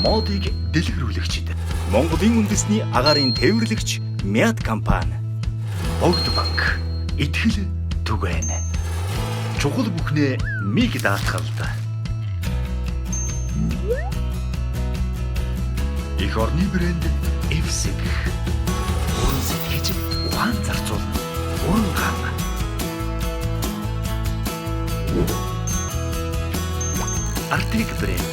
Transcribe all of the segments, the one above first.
модыг дэлгэрүүлэгчид. Монголын үндэсний агаарын тээвэрлэгч Мяд компани. Богд банк. Итгэл түгээн. Чухал бүхнээ миг даатгалд. Их орны брэнд Эвсэг. Уран сэтгэж ухаан зарцуулна. Уран гам. Артик брэнд.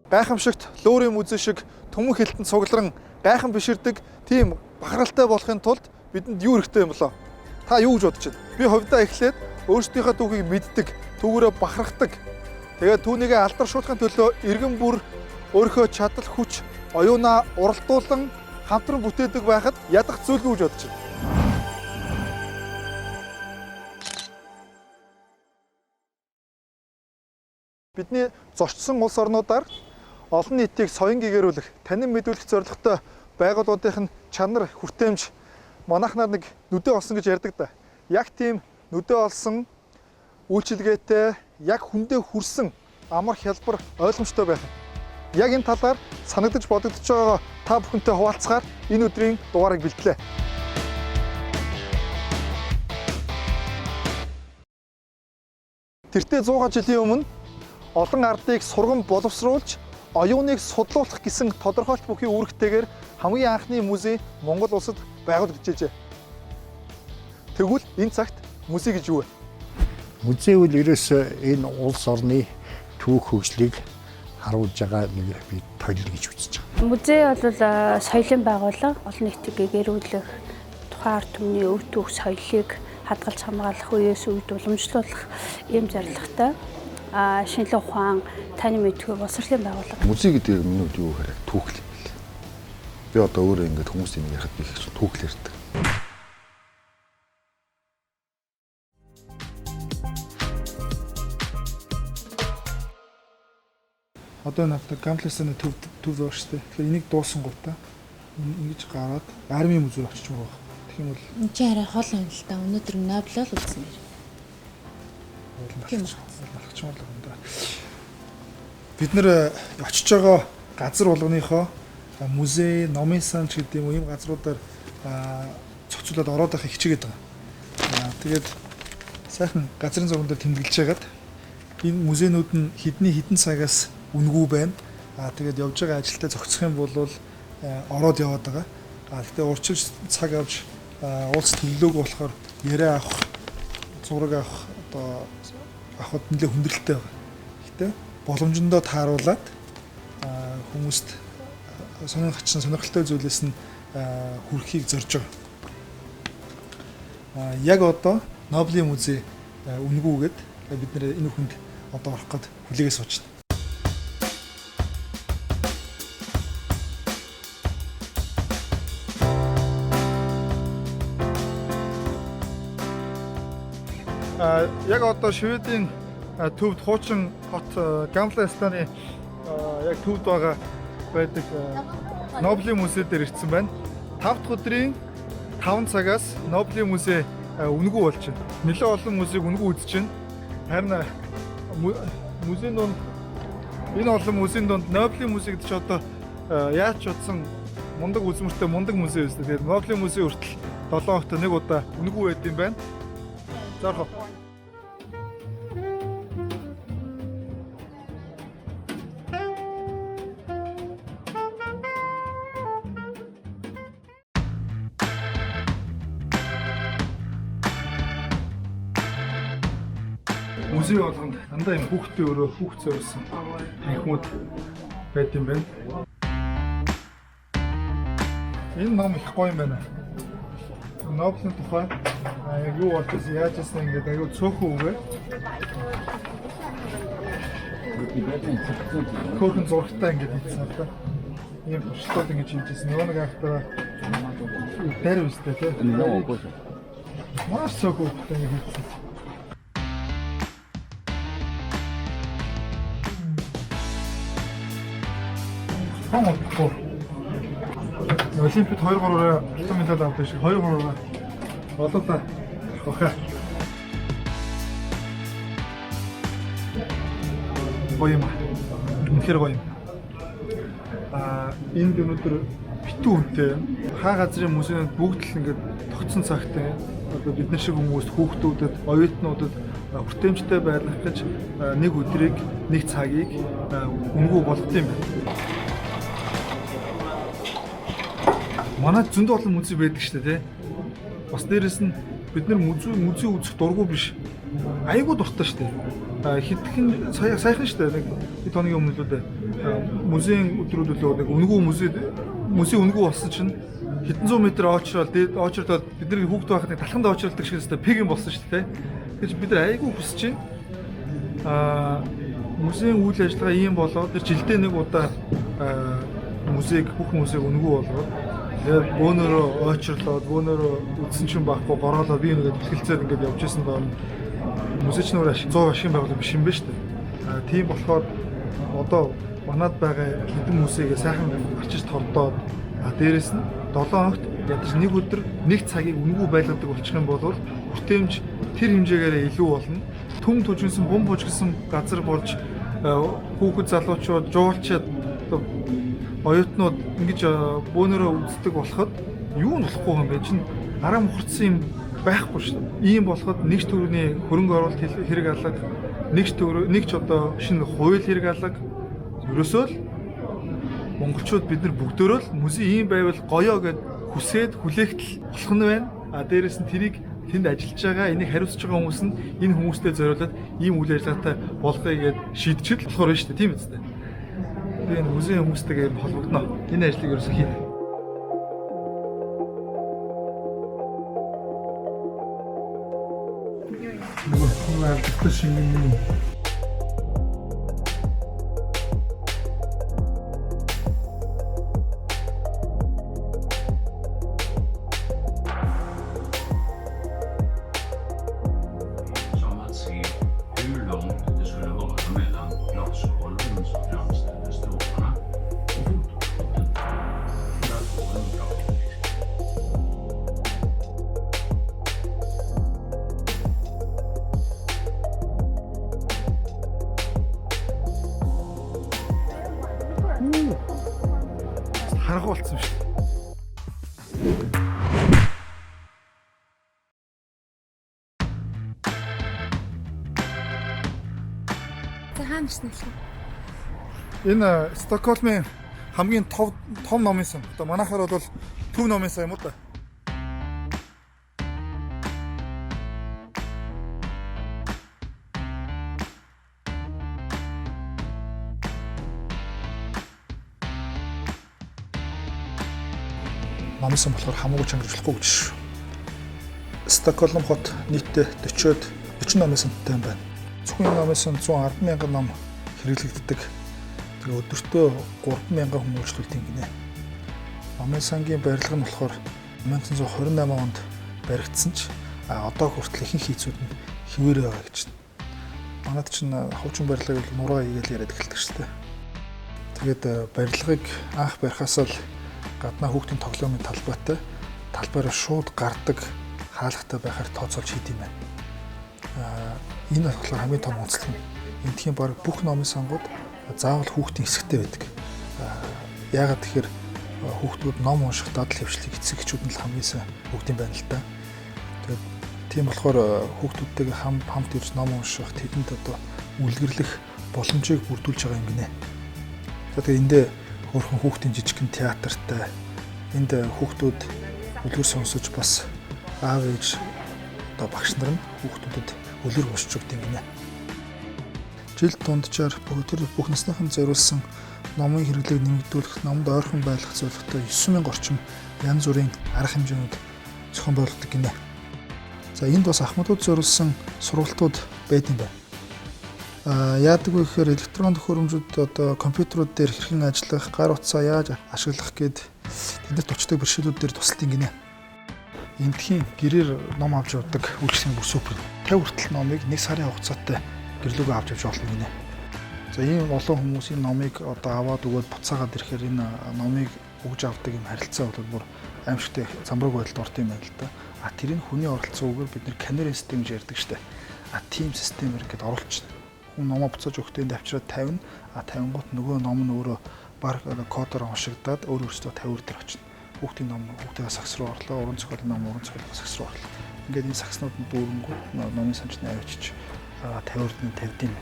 Гайхамшигт лөөрийн музей шиг төмөн хилтэнд цугларан гайхан биширдэг тийм бахаралтай болохын тулд бидэнд юу хэрэгтэй юм болоо? Та юу гэж бодож байна? Би хувьдаа эхлээд өөрсдийнхөө түүхийг мэддэг, түүгээрээ бахархдаг. Тэгээд түүнийгээ алдаршуулахын төлөө иргэн бүр өөрийнхөө чадал, хүч, оюунаа уралдуулан хамтран бүтээдэг байхад ядах зүйлгүй гэж бодож байна. Бидний зочдсон улс орнуудаар олон нийтийг соён гэгэрүүлэх, танин мэдүүлэх зорилготой байгууллагуудын чанар, хүртээмж манайхнаар нэг нүдэ олсон гэж ярьдаг да. Яг тийм нүдэ олсон үйлчилгээтэй, яг хүндээ хүрсэн амар хялбар ойлгомжтой байх. Яг энэ талаар санагдаж бодогдож байгаа та бүхэнтэй хуваалцахаар энэ өдрийн дугаарыг бэлтлээ. Тэртээ 100 жилийн өмнө олон ардыг сургам боловсруулж оюуныг судлуулах гэсэн тодорхойлт бүхий үүрэгтэйгээр хамгийн анхны музей Монгол улсад байгуулагдчихжээ. Тэгвэл энэ цагт музей гэж юу вэ? Музей бол ерөөсөө энэ улс орны түүх хөгжлийг харуулж байгаа нэг би тойлол гэж үзэж байгаа. Музей бол соёлын байгууллага, олон нийтийг гэгэрүүлэх, тухайн ард түмний өв түүх соёлыг хадгалж хамгаалах үеэс үед уламжлуулах ийм зорилготой шинэлэг ухаан, таны мэдгүй боловсролын байгууллага. Музей гэдэг миний хувьд юу гэхээр түүхэл юм байна. Би одоо өөрөө ингээд хүмүүсийн нэг ярихад би их түүхэл ярьдаг. Одоо энэ авто Гамлесны төв дууш штэ. Тэгэхээр энийг дуусан гутаа ингэж гараад армийн музей очиж байгаа. Тэгэх юм бол энэ чи арай хол юм л та. Өнөөдөр Нобелол үзсэн нэр. Тийм үү. Бид нэр очиж байгаа газар болгоныхоо музей, номын сан ч гэдэг юм ийм газруудаар цогцолоод ороод байхыг хичээгээд байгаа. Тэгээд сайхан газрын зурган дээр тэмдэглэж байгаад энэ музейнүүд нь хэдэн цагаас үнэгүй байна. Тэгээд явж байгаа ажилдаа зохицох юм бол ороод яваад байгаа. Гэхдээ урьдчилж цаг авч улс төлөвлөөг болохоор яриа авах, зураг авах одоо авахд нэлээд хүндрэлтэй байгаа. Гэхдээ боломжиндоо тааруулаад хүмүүст сонирхолтой зүйлээс нь хүрэхийг зорж байгаа. Яг одоо Нобелийн музей үнгүүгээд бид нэр энэ хүнд одоо орох гээд хүлээгээ сууж байна. Яг одоо Шведийн төвд хуучин хот Гамлестаны яг төвд байгаа байдаг Нобелийн музей дээр ирсэн байна. 5 дахь өдрийн 5 цагаас Нобелийн музей үнгүү болж байна. Нэлээд олон музейг үнгүү үзэж байна. Харин музейн донд энэ олон музейн донд Нобелийн музей гэдэг чинь одоо яаж ч утсан мундаг үзмэртэй мундаг музей байсан. Тэгээд Нобелийн музей хүртэл 7 хоногт нэг удаа үнгүү байд юм байна. Зорхоо. Музей болгонд дандаа юм хүүхдээ өөрөө хүүхд зориулсан танхимууд байд юм байна. Энэ ном их гоё юм байна. Нобелийн тухай яг юу болж байсан, яаж байсан ингээд аюу цөөхөн үгээ. Хөөрхөн зургтай ингээд хийсэн л да. Ийм туршлага ингэж хийжсэн. Нөгөө нэг ахтаа дээр үстэй тийм. Маш цөөхөн ингээд хийсэн. Хоног. Олимпиад 2-3-аар алтан медаль авдаг шиг 2-3-аар болоо та. Охаа. гоё юм аа. Үнэхээр гоё юм. Энд өнөөдөр битүү үнэтэй хаа газрын музейд бүгд л ингээд тогтсон цагтай одоо бид нар шиг хүмүүст хүүхдүүдэд, оюутнуудад хүртээмжтэй байлгах гэж нэг өдрийг, нэг цагийг өнгөө болгох юм байна. Манай зөндөө олон музей байдаг шүү дээ, тий. Бас дээрэс нь бид нар музей үзэх дурггүй биш. Айгуу дуртай шүү дээ. Хэдхэн саяхан шүү дээ. Нэг хэд хоногийн өмнө л музейн өдрүүд үлээ нэг өнгөө музей өнгөө болсон чинь хэдэн зуун метр очрол бидний хүүхд байхад нэг талханд очролдог шиг өстой пэг юм болсон шүү дээ. Тэгэж бид нар айгуу хүсэж байна. Музейн үйл ажиллагаа ийм болоод тэр жилдээ нэг удаа музейг бүх музейг өнгөө болгоод тэгээд бөөнөрөө очрлоод бөөнөрөө үдсэн чинь байхгүй гороолоо би нэгээд ихэлцээд ингээд явж исэн доо музейч нөр 100 ашигын байгууллага биш юм байна шүү дээ. Тийм болохоор одоо манад байгаа хэдэн музейгээ сайхан арчиж тогтоод дээрэс нь 7 хоногт ядаж нэг өдөр нэг цагийг өнгөө байлгадаг болчих юм бол хүртээмж тэр хэмжээгээр илүү болно. Төм төжинсэн бум бужигсан газар болж хүүхэд залуучууд жуулчид оюутнууд ингэж бөөнөрөө үздэг болоход юу нь болохгүй юм бэ чинь араа мухарцсан юм байхгүй шүү дээ. Ийм болоход нэгж төврөний хөрөнгө оруулалт хэрэг алга, нэгч одоо шинэ хууль хэрэг алга. Ерөөсөө л монголчууд бид нар бүгдөө л музей ийм байвал гоёо гэд хүсээд хүлээгтэл болох нь байна. Дээрээс нь тэрийг тэнд ажиллаж байгаа, энийг хариуцж байгаа хүмүүс нь энэ хүмүүстэй зориулаад ийм үйл ажиллагаатай болгоё гэд шийдчихэл болохоор байна шүү дээ. Тийм үстэй. Тэгээ музейн хүмүүстэйгээ холбогдно. Энэ ажлыг ерөөсөө хийнэ. Алдартай шингэн харах болсон шүү дээ. Хаана ирсэн вэ? Энэ Стокгольмын хамгийн том номын сан. Одоо манайхаар бол төв номын сан юм уу та? Номын сан болохоор хамаагүй чангаруулахгүй гэж шүү. Стокгольм хот нийтдээ 40 номын сантай юм байна. Зөвхөн номын сан 110,000 ном хэрэглэгддэг. Тэгээ өдөртөө 3,000 хүн үйлчлүүлдэг гинэ. Номын сангийн барилга нь болохоор 1928 онд баригдсан ч одоо хүртэл ихэнх хийцүүд нь хэвээр байгаа гэж байна. Манайд чинь хуучин барилгыг нураа игээл яриад эхэлдэг шүү дээ. Тэгээд барилгыг анх барихаас л гаднаа хүүхдийн тоглоомын талбайтай талбайраа шууд гардаг хаалгатай байхаар тооцоолж хийд юм байна. Энэ болохоор хамгийн том онцлог нь. Эндхийн баг бүх номын сангууд заавал хүүхдийн хэсэгтэй байдаг. Яагаад тэгэхээр хүүхдүүд ном унших дадал хвшлийг эцэг эхчүүд нь л хамгийн сайн бүгдийн байна л да. Тэгээд тийм болохоор хүүхдүүдтэйгээ хамт ирж ном унших, тэдэнд одоо үлгэрлэх боломжийг бүрдүүлж байгаа юм гинэ. Тэгээд эндээ хөөрхөн хүүхдийн жижигхэн театртай энд хүүхдүүд үлгэр сонсож бас аав ээж одоо багш нар нь хүүхдүүдэд үлгэр уншиж өгдөг юм гинэ. Жил дунджаар бүх насныхан зориулсан номын хэрэглээг нэмэгдүүлэх, номд ойрхон байлгах зорилготой 9,000 орчим янз бүрийн арга хэмжээнүүд зохион байгуулдаг гинэ. За энд бас ахмадууд зориулсан сургалтууд байдаг юм байна. Яадаг вэ гэхээр электронн төхөөрөмжүүд одоо компьютерууд дээр хэрхэн ажиллах, гар утсаа яаж ашиглах гээд тэндэрт очдог бэрхшээлүүд дээр тусалдаг гинэ. Эндхийн гэрээр ном авч явдаг үйлчлэгийн бүр супер. 50 хүртэл номыг 1 сарын хугацаатай гэрлүүгээ авч явж болно гинэ. За ийм олон хүмүүс энэ номыг одоо аваад өгөөд буцаагаад ирэхээр энэ номыг өгж авдаг юм харилцаа бол бүр аимшигтай замбраг байдалд орд юм байна л да. Тэр нь хүний оролцоогоор бид нэр камерын систем гэж ярьдаг штэ. Тийм системээр ингээд оруулчихна. номоо буцааж өгөхдөө энд авчираад тавина. 50 гот нөгөө ном нь өөрөө баг кодоор уншигдаад өөрөөсөө 50 дээр очино. Хүүхдийн ном хүүхдийн сагс руу орлоо, уран зохиолын ном уран зохиолын сагс руу орлоо. Ингээд энэ сагснууд нь дүүрэнгүүт номын санчны авчиж 50-д нь тавьдیں۔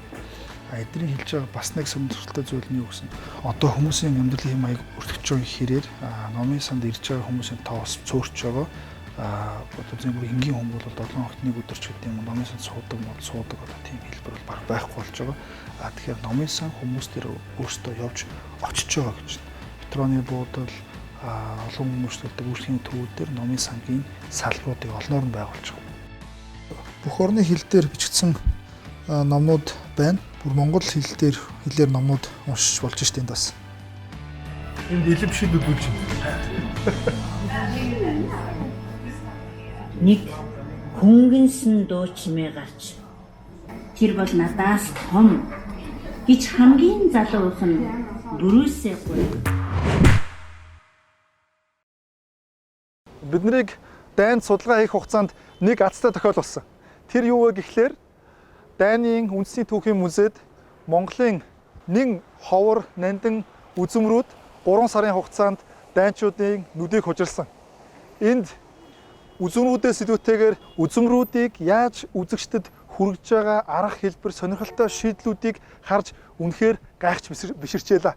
Эдний хэлж байгаа бас нэг сонирхолтой зүйл нь юу гэсэн. Одоо хүмүүсийн амьдралын хэм маяг өртөж байгаа хэрээр номын санд ирж байгаа хүмүүсийн тоо бас цөөрч байгаа. Одоо зөвхөн энгийн хүн бол 7 хоногт нэг өдөр ч гэдэг юм номын сан суудаг одоо тийм хэлбэр бол баг байхгүй болж байгаа. Тэгэхээр номын сан хүмүүс дээр өөрсдөө явж очиж байгаа гэж. Петроны буудал олон хүмүүстэлдэг үйлчлэгийн төвүүд дээр номын сангийн салбаруудыг олноор нь байгуулж байгаа. Бүх орны хэл дээр бичигдсэн номнууд байна. Бүр монгол хэлээр номнууд уншиж болж штэ энд бас. Энд илэм шид үзүүлж байна. Нэг хөнгөнсөн дуу чимээ гарч тэр бол надаас том гэж хамгийн залуу өх нь дөрөөсөөгүй. Биднийг дайнд судалгаа хийх хугацаанд нэг азтай тохиол болсон. Тэр юу вэ гэхлээр Дайны үндэсний түүхийн музейд Монголын нэн ховор нандин үзмрүүд 3 сарын хугацаанд дайнчуудын нүдийг хужирсан. Энд үзмрүүдээс илүүтэйгээр үзмрүүдийг яаж үзэгчдэд хүргэж байгаа арга хэлбэр сонирхолтой шийдлүүдийг харж үнэхээр гайхаж биширчээлээ.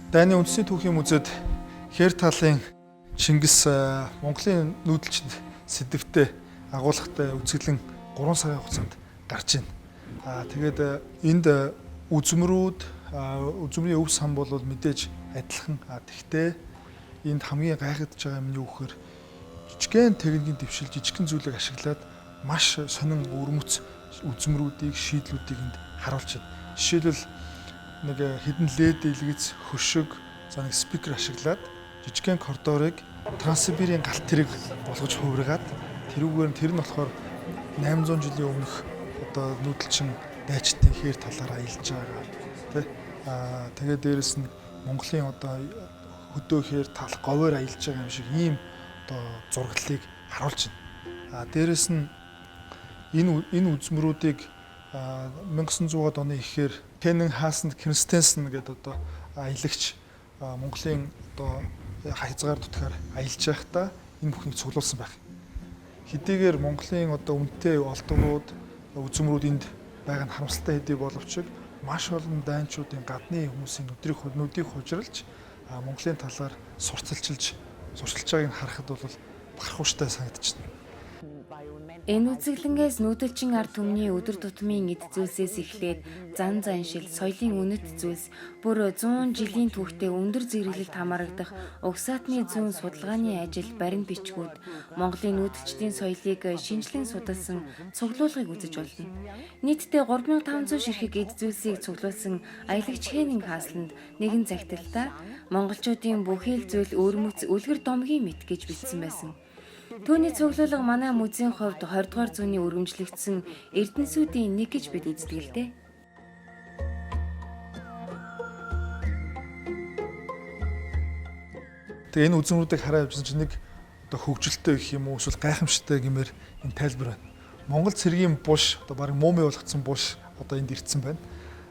Дайны үндэсний түүхийн музейд хэр талын Чингис Монголын нүүдэлчд сэдвтэ агуулгатай үзэглэн 3 сарын хугацаанд гарч байна. Тэгээд энд үзмрийн өв сан бол мэдээж адилхан. Тэгтээ энд хамгийн гайхагдж байгаа юм юу гэхээр жижигхэн техникийн дэвшил жижигхэн зүйлийг ашиглаад маш сонин өрмөц үзмрүүдийг шийдлүүдийг энд харуулж байна. Жишээлбэл нэг хідэн лед илгэц хөшиг за нэг спикер ашиглаад жижигхэн коридорыг Транссибирийн галт тэрэг болгож хувиргаад тэр нь болохоор 800 жилийн өмнөх одоо нүүдэлчин дайчдын хээр талаар аялж байгаа тий. Тэгээд дээрэс нь Монголын одоо хөдөө хээр тал говьор аялж байгаа юм шиг ийм одоо зураглалыг харуулж байна. Дээрэс нь энэ үзмрүүдийг 1900-аад оны ихээр Кеннен Хаасанд Кристенсен гэдэг одоо аялагч Монголын одоо хязгаар дутгаар аялж байхдаа энэ бүхнийг цуглуулсан байх. Хэдийгээр Монголын одоо үнэтэй олдгууд үзмрүүд энд байгаа нь харамсалтай хэдий боловч маш олон дайнчуудын гадны хүмүүсийн нүдийг хужирлж Монголын талаар сурталчилж байгааг харахад бол бахархууштай санагдчихна. Энэ үзэглэнгээс нүүдэлчин ард түмний өдөр тутмын эд зүйлсээс эхлээд зан заншил, соёлын үнэт зүйлс, бүр 100 жилийн түүхтэй өндөр зэрэглэлд хамаарагдах угсаатны зүүн судалгааны ажил, баримт бичгүүд Монголын нүүдэлчдийн соёлыг шинжлэн судалсан цуглуулгыг үзэж болно. Нийтдээ 3500 ширхэг эд зүйлсийг цуглуулсан аялагч Кеннен Хаасанд нэгэн загталтаа монголчуудын бүхэл зүйл өрмөц үлгэр домгийн мэт гэж бичсэн байсан. Түүний цуглуулга манай музейн хувьд 20 дугаар зууны өргөмжлөгдсөн эрдэнэсүүдийн нэг гэж бид үздэг л дээ. Тэгээ энэ үзмрүүдийг хараа явжсан чинь нэг одоо хөгжилтэй гэх юм уу эсвэл гайхамшигтай гэмээр энэ тайлбар байна. Монгол цэргийн булш одоо баг мууми болгоцсон булш одоо энд ирсэн байна.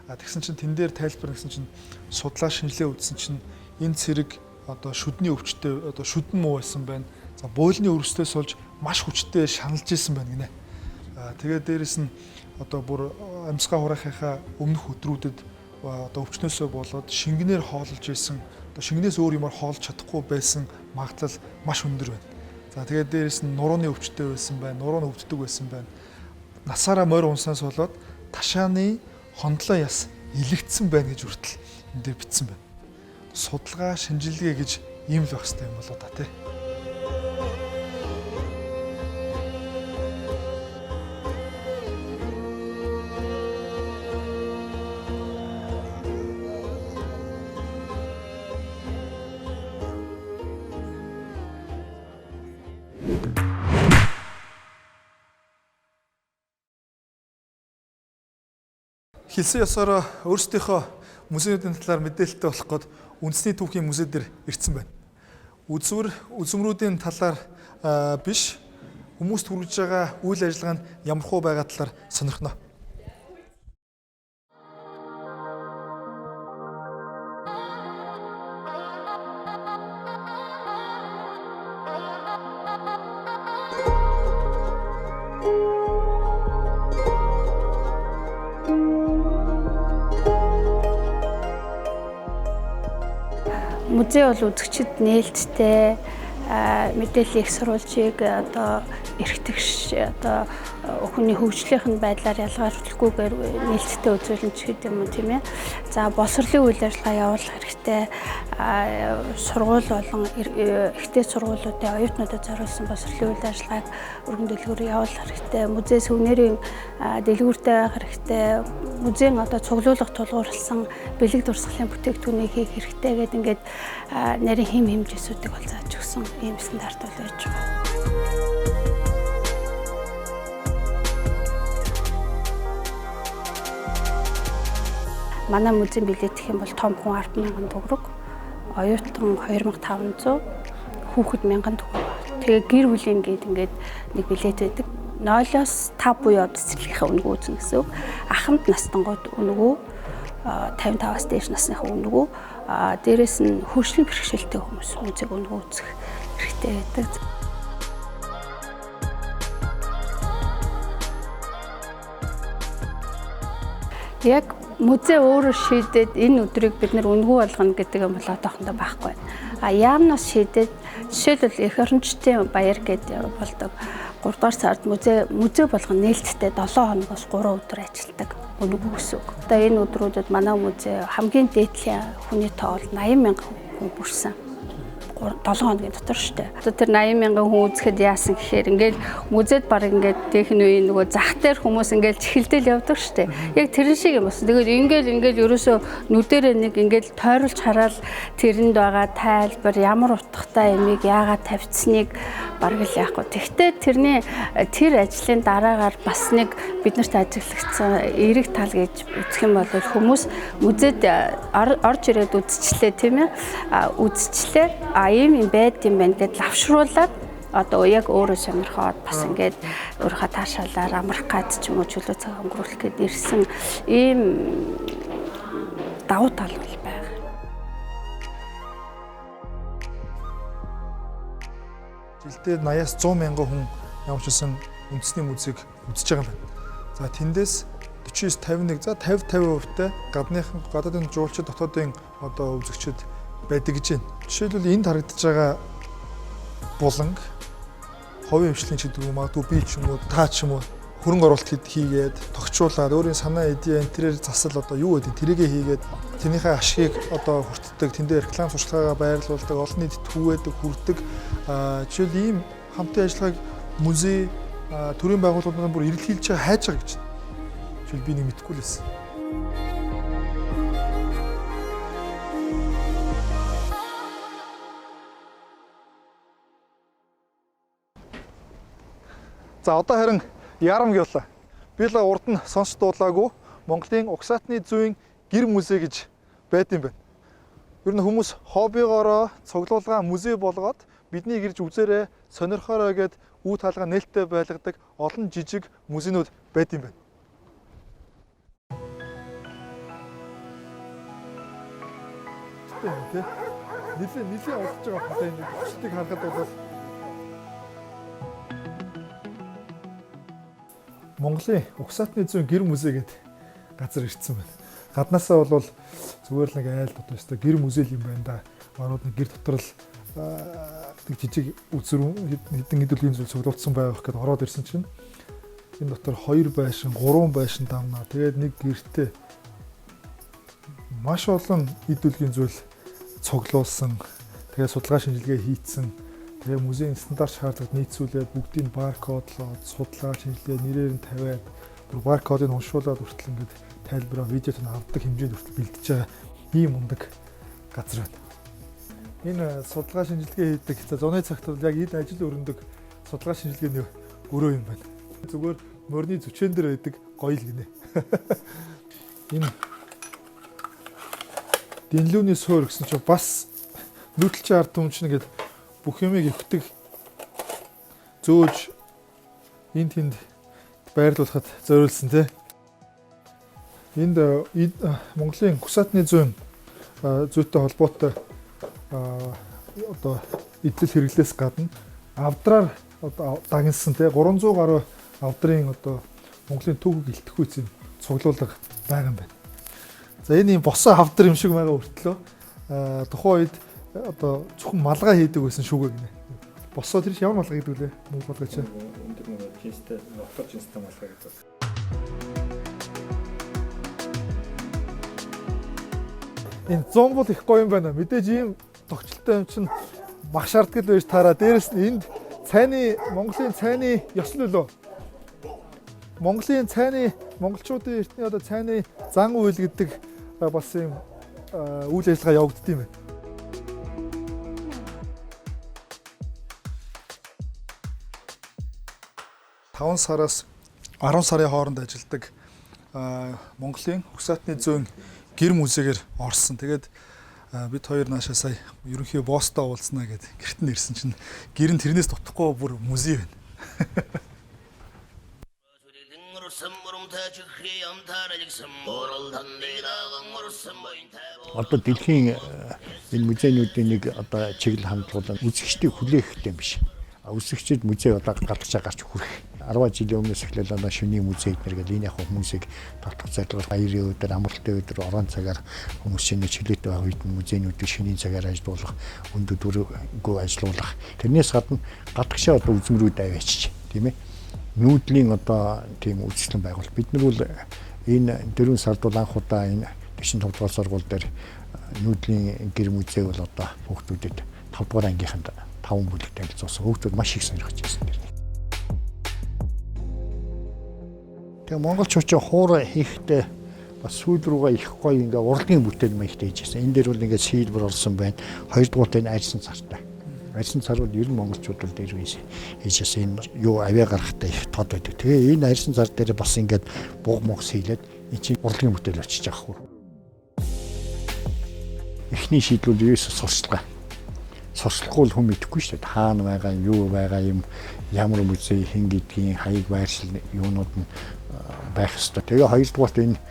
Тэгсэн чинь тэн дээр тайлбар гэсэн чинь судлаа шинжилгээ үзсэн чинь энэ цэрэг одоо шүдний өвчтөй одоо шүдэн муу байсан байна. За бойлны өрөстөөс олж маш хүчтэй шаналж исэн байна гинэ. Тэгээд дээрэс нь одоо бүр амьсгаа хураахынхаа өмнөх өдрүүдэд одоо өвчнөөсөө болоод шингэнээр хооллож исэн, одоо шингэнээс өөр юмар хоолж чадахгүй байсан магадлал маш өндөр байна. За тэгээд дээрэс нь нурууны өвчтөй байсан байна, нуруу нь өвддөг байсан байна. Насаараа морь унсанаас болоод ташааны хондлоо яс илэгдсэн байна гэж хүртэл энэ дээр бичсэн байна. Судалгаа, шинжилгээ гэж ийм л байх хэрэгтэй юм болоо та тий. Хэлсэн ёсоор өөрсдийнхөө музейнуудын талаар мэдээлэлтэй болох гээд үндэсний түүхийн музей дээр ирсэн байна. Үзмрүүдийн талаар биш, хүмүүст хүргэж байгаа үйл ажиллагаа нь ямархуу байгаа талаар сонирхно. Музей бол үзэгчид нээлттэй мэдээллийн их сурвалжийг одоо эрхтгш одоо хүний хөгжлийнхэн байдлаар ялгаруулахгүйгээр нээлттэй үзүүлэн ч гэдэг юм уу тийм ээ. За боловсролын үйл ажиллагаа явуулах хэрэгтэй. Сургууль болон ихтэй сургуулиудын оюутнуудад зориулсан боловсролын үйл ажиллагааг өргөн дэлгүүрээр явуулах хэрэгтэй. Музей сүвнэрийн дэлгүүртэй байх хэрэгтэй. Музейн одоо цуглуулга тулгуурласан бэлэг дурсгалын бүтээгдэхүүнийг хийх хэрэгтэй гэдэг ингээд нарийн хэм хэмжээсүүдийг бол зааж өгсөн ийм стандарт бол байж байгаа. Манай музейн билет гэх юм бол том хүн 10,000 төгрөг, оюутан 2,500, хүүхэд 1,000 төгрөг. Тэгээ гэр бүлийн ингээд нэг билет байдаг. 0-оос 5 буюу цэцэрлэгийнхээ үнэгүй үзнэ гэсэн үг. Ахмад настангууд үнэгүй, 55-аас дээш насныхаа үнэгүй, дээрэс нь хөгжлийн бэрхшээлтэй хүмүүс музейг үнэгүй үзэх хэрэгтэй байдаг. Яг музей өөрөө шийдээд энэ өдрийг бид нэр үнэгүй болгоно гэдэг юм бол одоохондоо байхгүй байна. Яамнаас шийдээд жишээлбэл эх орончдын баяр гэдэг болдог. 3 дугаар сард музей болгон нээлттэй 7 хоногоос 3 өдөр ажилладаг. Үнэгүй гэсэн үг. Одоо энэ өдрүүдэд манай музей хамгийн дээдлийн хүний тоо бол 80,000 хүн бүрсэн. 7 хоногийн дотор шүү дээ. Одоо тэр 80,000 хүн үзэхэд яасан гэхээр ингээл музейд баг ингээд техник үе нөгөө зах дээр хүмүүс ингээл чихэлдэл явдаг шүү дээ. Яг тэр шиг юм байна. Тэгээд ингээл ерөөсөө нүдэрээ нэг ингээл тойруулж хараад тэрэнд байгаа тайлбар ямар утгатай юмыг яагаад тавьцсныг баг л яахгүй. Тэгвэл тэр ажлын дараагаар бас нэг биднэрт ажиглагдсан эерэг тал гэж үзэх юм бол хүмүүс музейд орж ирээд үзчихлээ тийм ээ. Үзчихлээ. Ийм юм байд юм байна гэдээ лавшруулад одоо яг өөрөө сонирхоод бас ингээд өөрийнхөө таашаалаар амрах гад ч юм уу чөлөө цаг өнгөрүүлэх гээд ирсэн ийм давуу тал бол байгаа. Жилдээ 80-аас 100,000 хүн явуулсан үндэсний музейг үзэж байгаа юм байна. За тэндээс 49-51 за 50-50%-тай гадаадын жуулчид дотоодын одоо үзэгчид байдаг гэж байна. Жишээлбэл энд харагдаж байгаа буланг ховын хвшлийн ч гэдэг юм магадгүй би ч юм уу та ч юм уу хөрөнгө оруулалт хийгээд тогтчуулаад өөрийн санаа эдийн интерьер засал одоо юу гэдэг тэрийгэ хийгээд тэрнийхээ ашгийг одоо хүртдэг тэндээ реклам сурчлагаа байрлуулдаг олон нийтэд түгээдэг хүрдэг жишээл ийм хамтын ажиллагааг музей төрийн байгууллагууд бүр эрэлхийлж байгаа хайж байгаа гэж. Жишээл би нэг мэдэхгүй л байсан. За одоо харин ярам гэлээ. Би л урд нь сонсч дуулаагүй Монголын угсаатны зүйн гэр музей гэж байд юм байна. Ер нь хүмүүс хоббигоороо цуглуулгаа музей болгоод бидний гэрж үзээрэй, сонирхоорой гэд үе таалгаа нээлттэй байлгадаг олон жижиг музейнууд байд юм байна. Нилийн олж байгаа хата энэ хүчтийг харахад бол Монголын угсаатны зүйн гэр музей гэдэг газар ирсэн байна. Гаднаасаа бол зүгээр л нэг айлд одоо өстой гэр музей юм байна да. Манууд нэг гэр дотор л жижиг үзүр хэдэн хэдүүлгийн зүйл цуглуулсан байх гэхэд ороод ирсэн чинь энэ дотор 2 байшин, 3 байшин давнаа. Тэгээд нэг гэртээ маш олон хэдүүлгийн зүйл цуглуулсан. Тэгээд судалгаа шинжилгээ хийцэн. Тэгээ музейн стандарт шаардлагад нийцүүлээд бүгдийг баркодлоод судалгаа шинжилгээ нэрээр нь тавиад бүр баркодыг уншуулад хүртэл ингээд тайлбараа видеот нь авдаг хэмжээнд хүртэл бэлдэж байгаа ийм мундаг газар байна. Энэ судалгаа шинжилгээ хийдэг зуны цагт бол яг энэ ажил өрнөдөг судалгаа шинжилгээний өрөө юм байна. Зүгээр морины зүчэн дээр байдаг гоё л гинэ. Энэ Дэнлүүний суур гэсэн чинь бас нүүдэлчин ард түмчин гэдэг бүх юмыг өвтөг зөөж энд тэнд байрлуулахад зориулсан тий. Энд Монголын Хусаатны зүйтэй холбоотой одоо эдлэл хэрэглээс гадна авдраар одоо дагнсан тий 300 гаруй авдрын одоо Монголын түүхийг илтгэх үйс юм цуглуулга байгаа юм байна. За энэ юм босоо авдар юм шиг байгаа өртлөө тухайн үед одоо зөвхөн малгай хийдэг байсан шүүгээ гинэ. Босоо тэр ямар малгай гэдэг лээ? Монгол малгай чинь. Өндөр нэг жинстэй, ноктор жинстэй малгай гэдэг. Энэ зам бол их гоё юм байна. Мэдээж ийм тогтчлолтой юм чинь мах шаардгал байж таараа. Дээрээс нь энд Монголын цайны ёслол лөө. Монголын цайны монголчуудын эртний одоо цайны зан үйл гэдэг бас юм үйл ажиллагаа явагддаг юм байна. Таван сараас 10 сарын хооронд ажилладаг Монголын Хусаатны зүйн гэр музейгээр орсон. Тэгээд бид хоёр наашаа сая ерөнхий босстой уулзнаа гэд гэрт нь ирсэн чинь гэр нь тэрнээс дутхгүй бүр музей байна. Одоо дэлхийн энэ музейнуудын нэг одоо чиглэл хандлагууд үзэгчдийг хүлээх юм биш. Үзэгчид музей одоо гадагш гарч хүрэх 10 жилийн өмнөөс эхлээл одоо шөнийн музей гэдэг энэ яг хүмүүсийг татах зорилгоор баярын өдөр, амралтын өдөр, орон цагаар хүмүүс шинэ чөлөөтэй байх үед музейнуудыг шөнийн цагаар ажилуулах, өндөр дүргөө ажилуулах. Тэрнээс гадна гадагшаа одоо үзмрүүд аваачиж, тийм ээ. Нүүдлийн одоо тийм үйлчлэн байгуул. Бид нар бол энэ 4 сард бол анх удаа энэ 45 дугаар сургууль дээр нүүдлийн гэр музей бол одоо хүүхдүүдэд 5 дугаар ангийнханд 5 бүлэг танилцуулсан. Хүүхдүүд маш их сонирхож байсан дэр. Тэгээ монголчууд хуур хийхдээ бас сүүл рүүгээ их гоё ингээ урлагийн бүтээл маягтай хийжсэн. Энэ дээр бол ингээ шийдвэр орсон байна. Хоёрдугаар нь арьсан цартай. Арьсан цар бол ер нь монголчууд бол дээр хийжсэн. Энэ юу авиа гарахтай их тод байдаг. Тэгээ энэ арьсан цар дээр бас ингээд буг могс хийлээд энэ чинь урлагийн бүтээл очиж байгаа хөө. Эхний шийдвэр ерөөсө сурчлага. Сурчлахгүй хүн мэдэхгүй шүү дээ. Хаана байгаа юм, юу байгаа юм, ямар музей хэн гэдгийг хаяг байршил юунууд нь байх ёстой. Тэгээ хоёрдугаарт энэ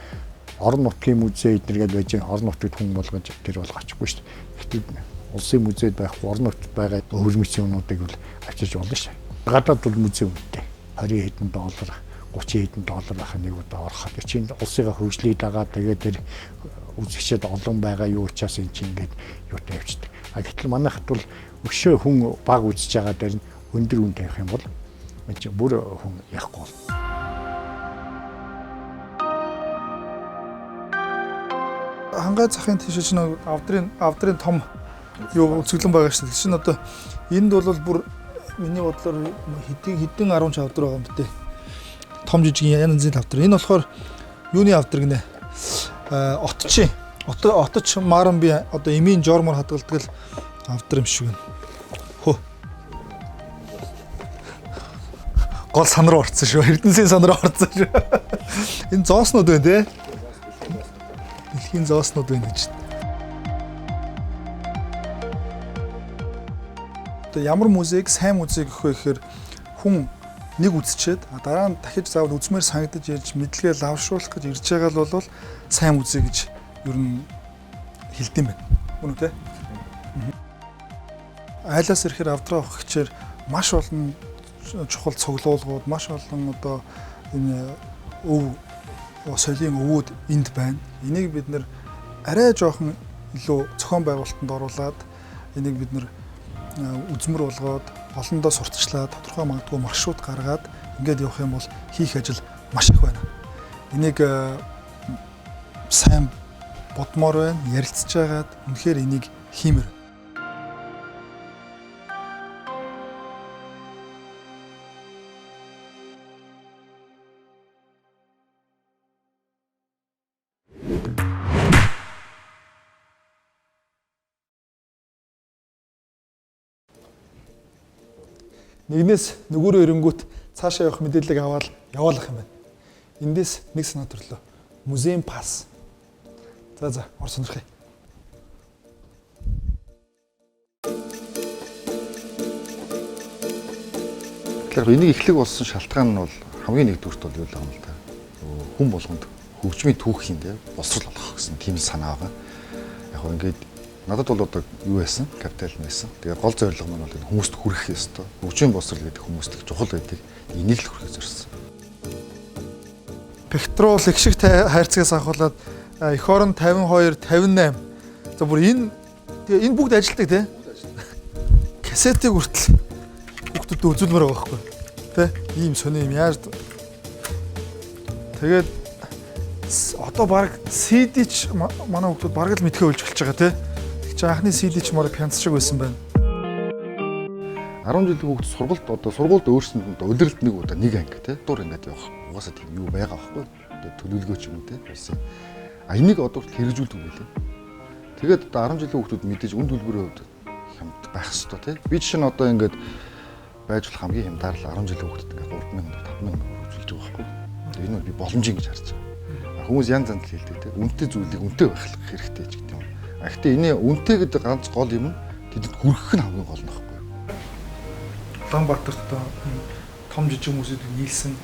орон нутгийн музей эднэргээд байж орон нутгад хүн болгож тэр бол гачихгүй шүү дээ. Гэхдээ улсын музейд байхгүй орон нутгад байгаа хөрмөц юмнуудыг бол авчирч болно шүү дээ. Гадаад бол музей үнэтэй. 20 хэдэн доллар, 30 хэдэн доллар байх нэг удаа ороход. Тэр чинь улсынхаа хөгжлийг дагаад тэгээд тэр үзэгчд олон байгаа юу учраас энэ чинь ингээд юутай явчихдаг. Гэтэл манайхад бол өшөө хүн баг үзэж байгаа дээр нь өндөр үн тавих юм бол энэ чинь бүр хүн яахгүй бол. Хангай захын тийш чинь авдрын том юу цэглэн байгаа шүү дээ. Чинь одоо энд бол бүр миний бодлоор хэдэн 10 ч авдар байгаа юм дэ. Том жижиг янз янзын авдар. Энэ болохоор юуны авдар гинэ? Отчин. Отч маран би одоо эмийн жормор хадгалдаг л авдар юм шиг байна. Хөө. Гол сан руу орсон шүү. Эрдэнэсийн сан руу орсон шүү. Энэ зооснууд байна те. Дэлхийн зооснууд байна гэж. Одоо ямар музейг сайн музей гэх вэ гэхээр хүн нэг үзчихэд дараа нь дахиж заавал үзмээр санагдаж ярьж мэдлэгээ лавшруулах гэж ирж байгаа л бол сайн музей гэж ер нь хэлдэм байна. Үнэ үү? Айлаас ирэхээр авдраа авах гэчээр маш олон чухал цуглуулгууд, маш олон одоо энэ соёлын өвүүд энд байна. Энийг бид нэр арай жоохон илүү зохион байгуулалтанд оруулаад энийг бид нэр үзмэр болгоод олондоо сурталчлаад тодорхой магадгүй маршрут гаргаад ингээд явах юм бол хийх ажил маш их байна. Энийг сайн бодмоор байна, ярилцж байгаад үнэхээр энийг хиймээр. Нэгнээс нөгөөрөө ирэнгүүт цаашаа явах мэдээллийг аваад яваалах юм байна. Эндээс нэг санаа төрлөө. музейн пас. За ор сонирхъя. Тэгэхээр энийг эхлэх болсон шалтгаан нь бол хамгийн нэгдүгürt бол юу л юм л да. Хүн болгонд хөгжмийн түүхийн дээ боловсрол олгох гэсэн тийм санаа байгаа. Яг гоо ингээд надад бол одоо юу байсан? Капитал байсан. Тэгээ гол зорилго маань бол хүмүүст хүрэх ёстой. Хөгжмийн боловсрол гэдэг хүмүүст их чухал байдаг. Энийг л хүргэх зорьсон. Петрол их шиг хайрцагаас ахуулаад эх орон 52 58. За бүр энэ бүгд ажилтдаг тий. Кассетыг хүртэл хүүхдүүдэд үзүүлмээр байгаа байхгүй тий. Ийм сони юм яаж тэгээд одоо баг CD ч манай хүүхдүүд бараг л мэдхээ олж эхэлж байгаа тий. Тэг чи анхны CD ч мараг пянц шиг байсан байна. 10 жилийн хүүхд сургуульд өөрсөнд удирдалт нэг удаа нэг анги тий. Дур ингээд явах. Угаасаа тийм юу байгаа байхгүй. Төлөвлөгөө ч юм уу тий. Байсан. Энийг одоо хэрэгжүүлдэг байлээ. Тэгээд одоо 10 жилийн хүүхдүүд мэдээж үн төлбөрийн хувьд хямд байх ёстой тий. Би жишээ нь одоо ингээд байж болох хамгийн хямдаар л 10 жилийн хүүхдэд ингээд 3,000 5,000 үзүүлж байгаа байхгүй. Энэ бол би боломжийн гэж харж байгаа. Хүмүүс янз янз хэлдэг тий. Үнэтэй зүйлийг үнэтэй байх хэрэгтэй ч гэдэг юм. Гэхдээ энэ үнэтэй гэдэг ганц гол юм тэдэд хүрэх нь хамгийн гол нь байхгүй. Улаанбаатарт одоо том жижиг хүмүүсийг нийлсэн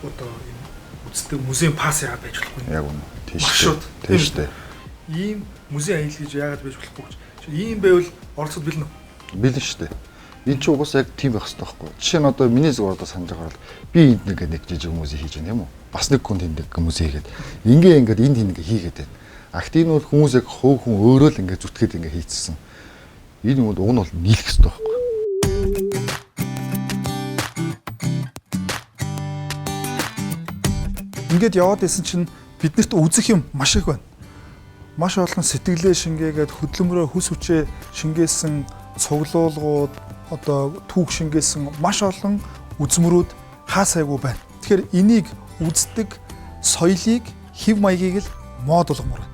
одоо юм үздэг музейн пас яагаад байж болохгүй. Яг үнэ. Тийм шүү дээ. Ийм музей аялал гэж яагаад байж болохгүй гэж. Ийм байвал оролцоод бэлнэ. Бэлэн шүү дээ. Энэ ч угаасаа яг тийм байх хэрэгтэй байхгүй. Жишээ нь одоо миний зүгээр одоо санаж байгаа бол би энд нэг жижиг музей хийж байна юм уу? Бас нэг хүн тэнд музей хийгээд ингээд энд ингээ хийгээд байна. Агт энэ бол хүмүүс яг хөв хүн өөрөө л ингээ зүтгээд ингээ хийцсэн. Энэ юм уг нь бол нийлэх хэрэгтэй байхгүй. Ингээд яваад исэн чинь биднэрт үзэх юм маш их байна. Маш олон сэтгэлээ шингээгээд хөдөлмөрөө хүс хүчээ шингээсэн цуглуулгууд одоо түүх шингээсэн маш олон үзмөрүүд хаасайгүй байна. Тэгэхээр энийг үздэг соёлыг хэв маягийг л мод болгомоор байна.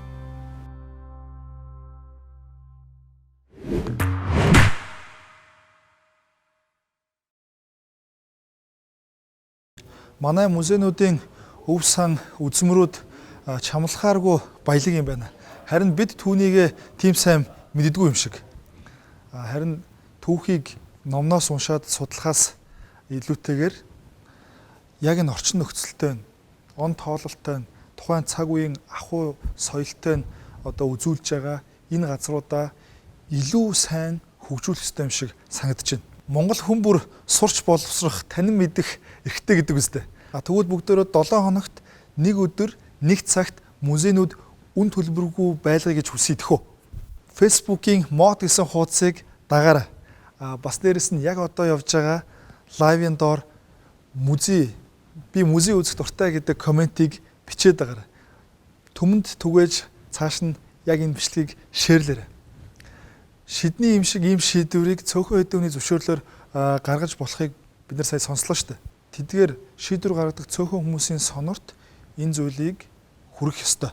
Манай музейнуудын өв сан үзмөрүүд чамлахааргүй баялаг юм байна. Харин бид түүнийг тийм сайн мэддэггүй юм шиг. Харин түүхийг номноос уншаад судлахаас илүүтэйгээр яг энэ орчин нөхцөлтэй он тоололтой тухайн цаг үеийн ахуй соёлтой одоо үзүүлж байгаа энэ газруудаа илүү сайн хөгжүүлэх ёстой юм шиг санагдаж байна. Монгол хүн бүр сурч боловсрох, танин мэдэх эрхтэй гэдэг үстэй. Тэгвэл бүгдөө 7 хоногт нэг өдөр нэг цагт музейнүүд үн төлбөргүй байлгая гэж хүсэйдэх үү. Facebook-ийн мод гэсэн хуудсыг дагаарай. Бас дээрэс нь яг одоо явж байгаа лайвын доор би музей үзэх дуртай гэдэг комментиг бичээд дагаарай. Түмэнд түгээж цааш нь яг энэ бичлэгийг шеэрлээрэй. Шидний юм шиг ийм шийдвэрийг цөөхөн хэдүүний зөвшөөрлөөр гаргаж болохыг бид нар сая сонслоо шүү дээ. Тэдгээр шийдвэр гаргадаг цөөхөн хүмүүсийн сонорт энэ зүйлийг хүргэх ёстой.